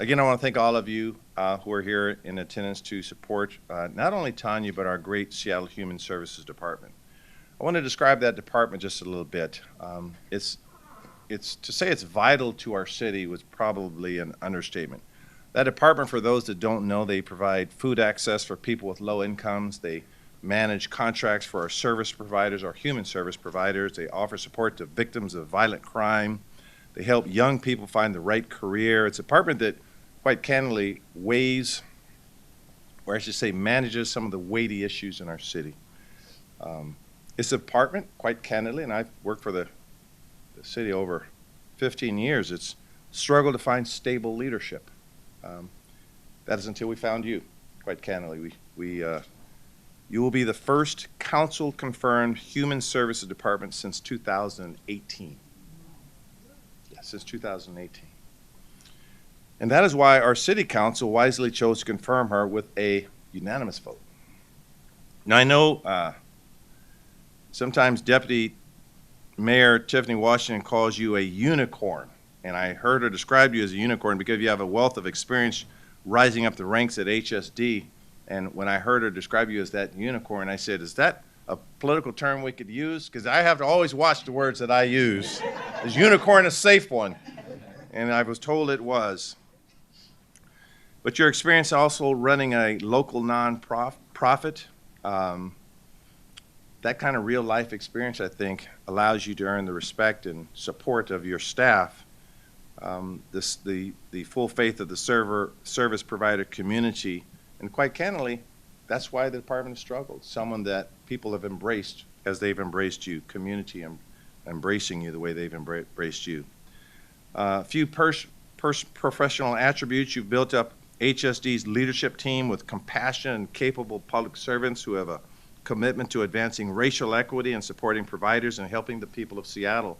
Again, I want to thank all of you who are here in attendance to support not only Tanya, but our great Seattle Human Services Department. I want to describe that department just a little bit. It's to say it's vital to our city was probably an understatement. That department, for those that don't know, they provide food access for people with low incomes. They manage contracts for our service providers, our human service providers. They offer support to victims of violent crime. They help young people find the right career. It's a department that, quite candidly, weighs, or I should say manages some of the weighty issues in our city. It's a department, quite candidly, and I've worked for the city over 15 years, it's struggled to find stable leadership. That is until we found you, quite candidly. You will be the first council-confirmed human services department since 2018. Yeah, since 2018. And that is why our city council wisely chose to confirm her with a unanimous vote. Now, I know sometimes Deputy Mayor Tiffany Washington calls you a unicorn, and I heard her describe you as a unicorn because you have a wealth of experience rising up the ranks at HSD. And when I heard her describe you as that unicorn, I said, is that a political term we could use? Because I have to always watch the words that I use. Is unicorn a safe one? And I was told it was. But your experience also running a local non-profit, that kind of real life experience, I think, allows you to earn the respect and support of your staff, the full faith of the service provider community, and quite candidly, that's why the department has struggled. Someone that people have embraced as they've embraced you, community embracing you the way they've embraced you. A few professional attributes. You've built up HSD's leadership team with compassionate and capable public servants who have a commitment to advancing racial equity and supporting providers and helping the people of Seattle.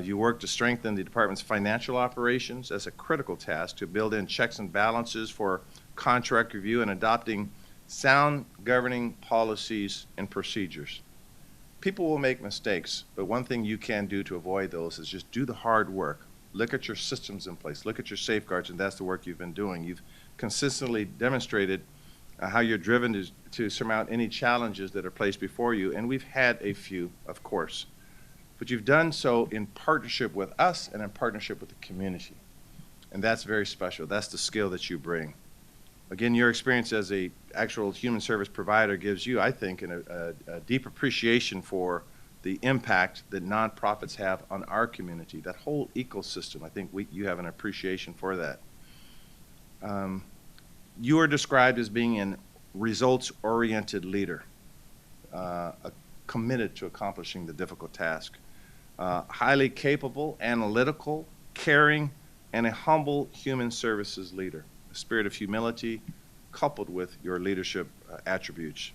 You work to strengthen the department's financial operations as a critical task to build in checks and balances for contract review and adopting sound governing policies and procedures. People will make mistakes, but one thing you can do to avoid those is just do the hard work. Look at your systems in place, look at your safeguards, and that's the work you've been doing. You've consistently demonstrated how you're driven to surmount any challenges that are placed before you, and we've had a few, of course. But you've done so in partnership with us and in partnership with the community. And that's very special. That's the skill that you bring. Again, your experience as a actual human service provider gives you, I think, a deep appreciation for the impact that nonprofits have on our community, that whole ecosystem. I think you have an appreciation for that. You are described as being a results-oriented leader, committed to accomplishing the difficult task, highly capable, analytical, caring, and a humble human services leader, a spirit of humility coupled with your leadership attributes.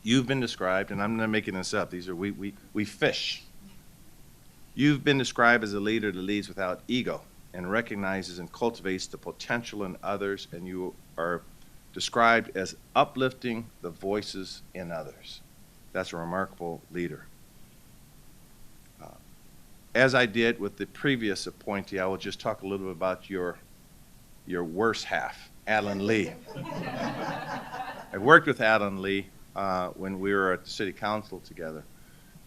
You've been described, and I'm not making this up, these are, we fish. You've been described as a leader that leads without ego and recognizes and cultivates the potential in others, and you are described as uplifting the voices in others. That's a remarkable leader. As I did with the previous appointee, I will just talk a little bit about your worst half, Alan Lee. I worked with Alan Lee when we were at the city council together,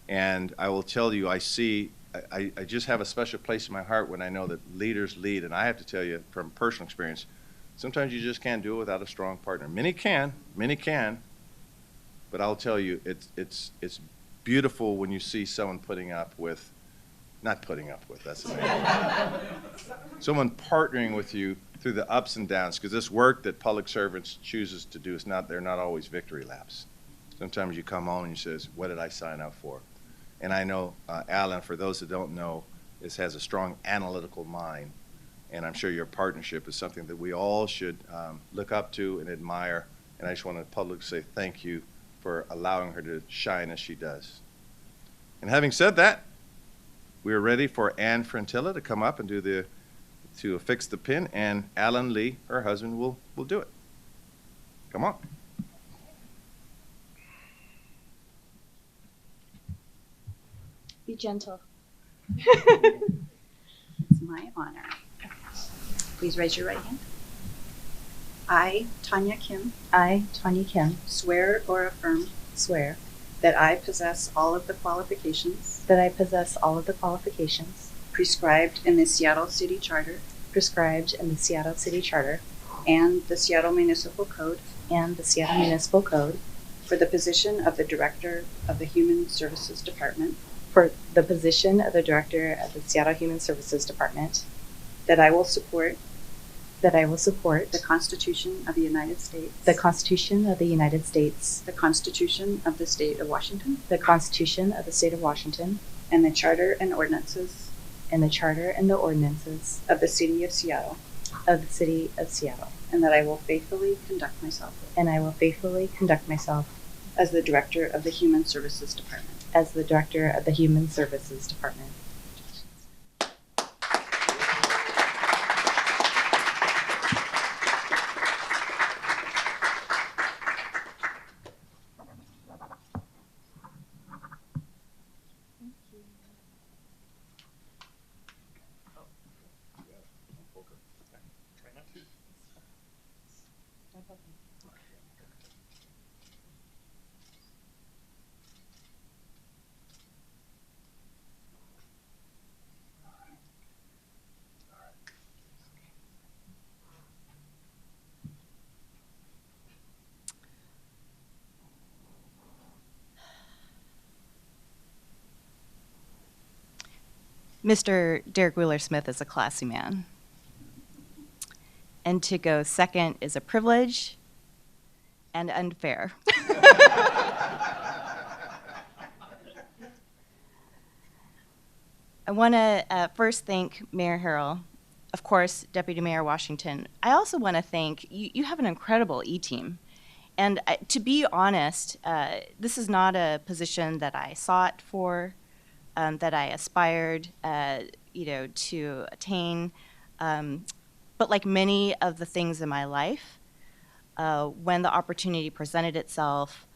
and I will tell you, I just have a special place in my heart when I know that leaders lead, and I have to tell you from personal experience, sometimes you just can't do it without a strong partner. Many can, but I'll tell you, it's beautiful when you see someone someone partnering with you through the ups and downs, because this work that public servants chooses to do they're not always victory laps. Sometimes you come home and you say, what did I sign up for? And I know Alan, for those that don't know, has a strong analytical mind, and I'm sure your partnership is something that we all should look up to and admire, and I just want to publicly say thank you for allowing her to shine as she does. And having said that, we are ready for Ann Frantilla to come up and to affix the pin, and Alan Lee, her husband, will do it. Come on. Be gentle. It's my honor. Please raise your right hand. I, Tanya Kim, I, Tanya Kim, swear or affirm swear that I possess all of the qualifications that I possess all of the qualifications prescribed in the Seattle City Charter prescribed in the Seattle City Charter and the Seattle Municipal Code and the Seattle Municipal Code for the position of the Director of the Human Services Department, for the position of the Director of the Seattle Human Services Department, that I will support that I will support the Constitution of the United States, the Constitution of the United States, the Constitution of the State of Washington, the Constitution of the State of Washington, and the Charter and ordinances and the Charter and the ordinances of the City of Seattle, of the City of Seattle, and that I will faithfully conduct myself and I will faithfully conduct myself as the Director of the Human Services Department. as the Director of the Human Services Department. Mr. Derek Wheeler-Smith is a classy man. And to go second is a privilege and unfair. I want to first thank Mayor Harrell, of course, Deputy Mayor Washington. I also want to thank, you have an incredible E-team. And to be honest, this is not a position that I sought for, that I aspired, to attain. But like many of the things in my life, when the opportunity presented itself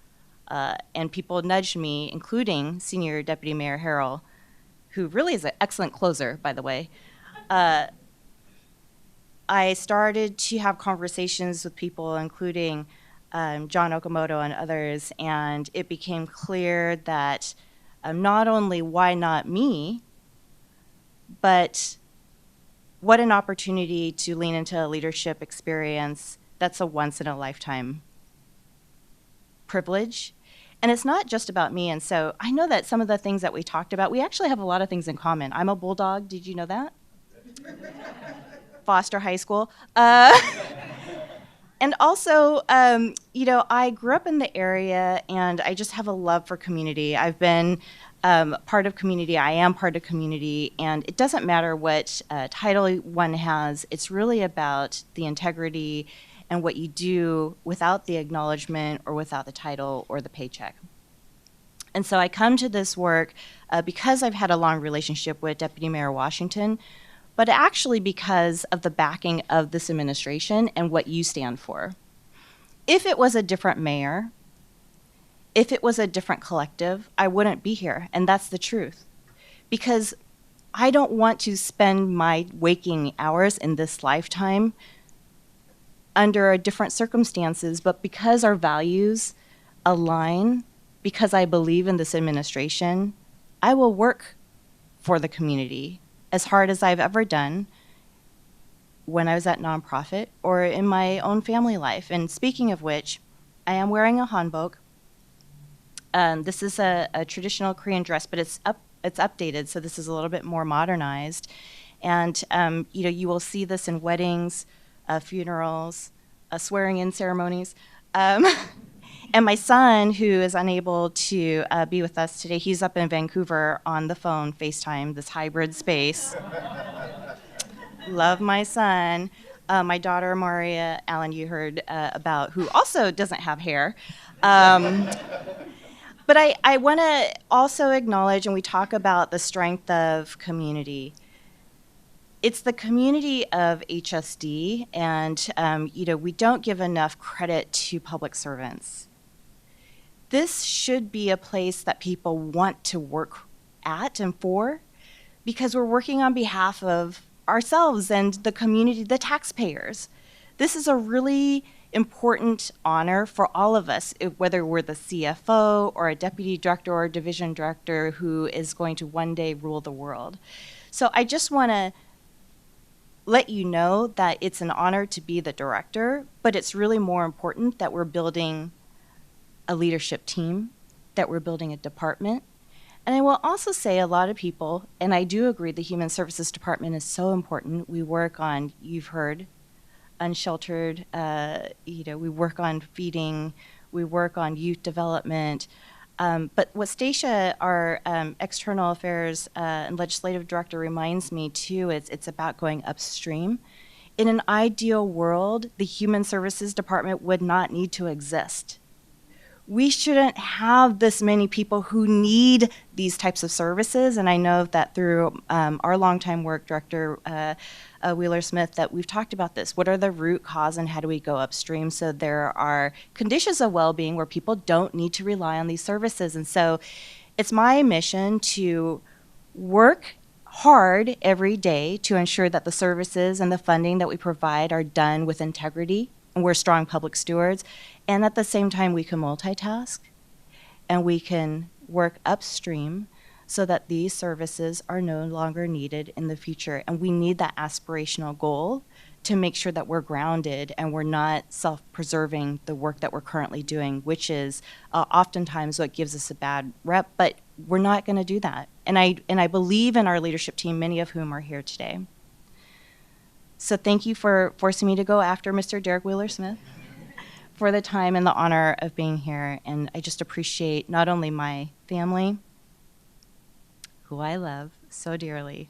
and people nudged me, including Senior Deputy Mayor Harrell, who really is an excellent closer, by the way, I started to have conversations with people, including John Okamoto and others, and it became clear that not only why not me, but what an opportunity to lean into a leadership experience that's a once-in-a-lifetime privilege. And it's not just about me. And so I know that some of the things that we talked about, we actually have a lot of things in common. I'm a Bulldog. Did you know that? Foster High School. And also, I grew up in the area, and I just have a love for community. I've been part of community. I am part of community, and it doesn't matter what title one has. It's really about the integrity and what you do without the acknowledgement or without the title or the paycheck. And so I come to this work because I've had a long relationship with Deputy Mayor Washington, but actually because of the backing of this administration and what you stand for. If it was a different mayor, if it was a different collective, I wouldn't be here, and that's the truth. Because I don't want to spend my waking hours in this lifetime under different circumstances, but because our values align, because I believe in this administration, I will work for the community as hard as I've ever done when I was at nonprofit or in my own family life. And speaking of which, I am wearing a hanbok. This is a traditional Korean dress, but it's updated, so this is a little bit more modernized. And you will see this in weddings, funerals, swearing-in ceremonies. And my son, who is unable to be with us today, he's up in Vancouver on the phone, FaceTime, this hybrid space. Love my son. My daughter, Maria, Alan, you heard about, who also doesn't have hair. But I want to also acknowledge, and we talk about the strength of community. It's the community of HSD, and we don't give enough credit to public servants. This should be a place that people want to work at and for, because we're working on behalf of ourselves and the community, the taxpayers. This is a really important honor for all of us, whether we're the CFO or a deputy director or a division director who is going to one day rule the world. So I just want to let you know that it's an honor to be the director, but it's really more important that we're building a leadership team, that we're building a department. And I will also say a lot of people, and I do agree the Human Services Department is so important. We work on, you've heard, unsheltered, we work on feeding, we work on youth development. But what Stacia, our external affairs and legislative director, reminds me too, is it's about going upstream. In an ideal world, the Human Services Department would not need to exist. We shouldn't have this many people who need these types of services. And I know that through our longtime work, Director Wheeler-Smith, that we've talked about this. What are the root cause and how do we go upstream so there are conditions of well-being where people don't need to rely on these services? And so it's my mission to work hard every day to ensure that the services and the funding that we provide are done with integrity, and we're strong public stewards, and at the same time we can multitask and we can work upstream so that these services are no longer needed in the future. And we need that aspirational goal to make sure that we're grounded and we're not self-preserving the work that we're currently doing, which is oftentimes what gives us a bad rep, but we're not going to do that. And I believe in our leadership team, many of whom are here today. So thank you for forcing me to go after Mr. Derek Wheeler-Smith for the time and the honor of being here. And I just appreciate not only my family, who I love so dearly,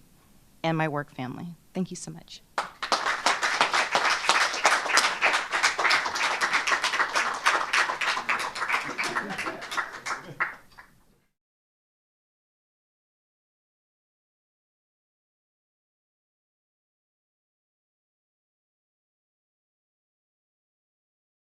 and my work family. Thank you so much.